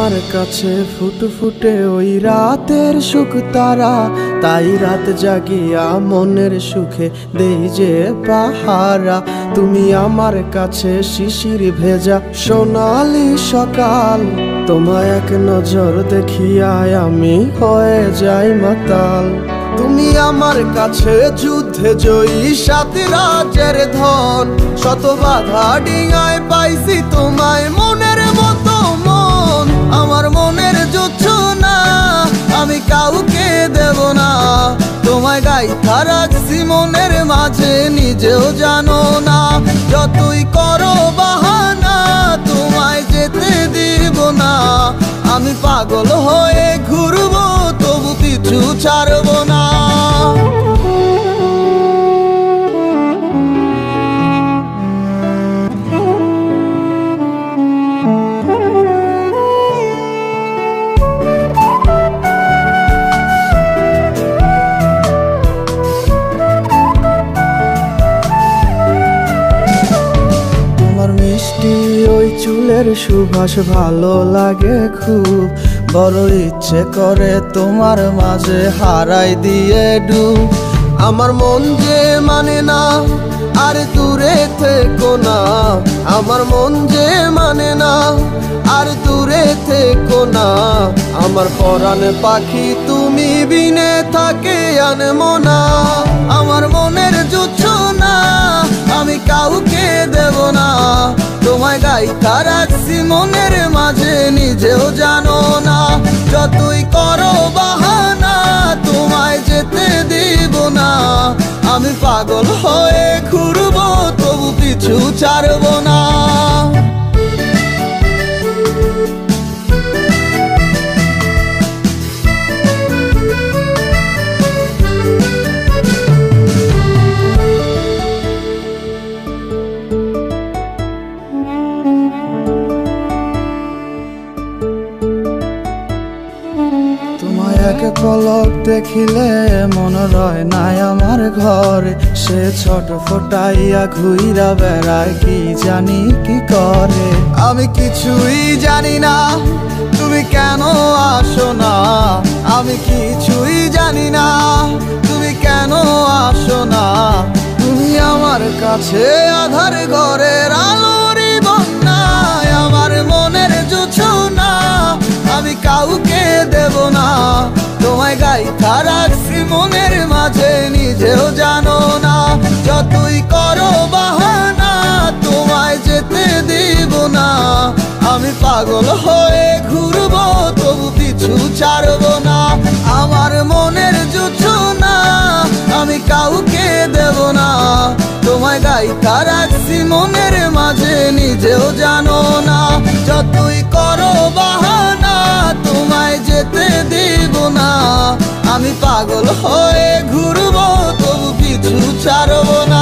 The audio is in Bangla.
আমার কাছে ফুটফুটে ওই রাতের সুখ তারা, তাই রাত জাগিয়া মনের সুখে দেই যে পাহারা। তুমি আমার কাছে শিশির ভেজা সোনালি সকাল, তোমায় এক নজর দেখিয়ায় আমি হয়ে যাই মাতাল। তুমি আমার কাছে যুদ্ধে জয়ী সাত রাজের ধন, শত বাধা ডিঙায় পাইছি তোমায় মনের মতো মন। আমার মনের জোছনা আমি কাউকে দেব না, তোমায় গাইথা রাখছি মনের মাঝে নিজেও জানো না। যতই করো বাহানা তোমায় যেতে দিব না, আমি পাগল হয়ে ঘুরবো তবু পিছু ছাড়বো না। মিষ্টি ওই চুলের সুবাস ভালো লাগে খুব, বড় ইচ্ছে করে তোমার মাঝে হারাই দিয়ে ডুব। আমার মন যে মানে না আর দূরে থেকো না, আমার মন যে মানে না আর দূরে থেকো না। আমার পরাণ পাখি তুমি বিনে থাকে আনমো না, আমার মনের জোছনা আমি কাউকে দেব না। তোমায় গাইথা রাখছি মনের মাঝে নিজেও জানো না, যতই করো বাহানা তোমায় যেতে দিব না। আমি পাগল হয়ে ঘুরবো তবু পিছু ছাড়বো না। এক পলক দেখিলে মন রয় নাই আমার ঘরে, সে ছোট ফোটাইয়া ঘুইরা বেড়ায় কি জানি কি করে। আমি কিছুই জানি না তুমি কেন আসো না, আমি কিছুই জানি না তুমি কেন আসো না। তুমি আমার কাছে আধার ঘরের আলোরই বন্যায়, আমার মনের জোছনা আমি কাউকে দেব না। তোমায় গাইথা রাখছি মনের মাঝে নিজেও জানো না, যতই করো বাহানা তোমায় যেতে দিব না। আমি পাগল হয়ে ঘুরবো তবু পিছু ছাড়বো না। আমার মনের জোছনা আমি কাউকে দেব না, তোমায় গাইথা রাখছি মনের মাঝে নিজেও জানো না। যতই করো বাহানা তোমায় যেতে দিব না, আমি পাগল হয়ে ঘুরবো তবু পিছু ছাড়বো না।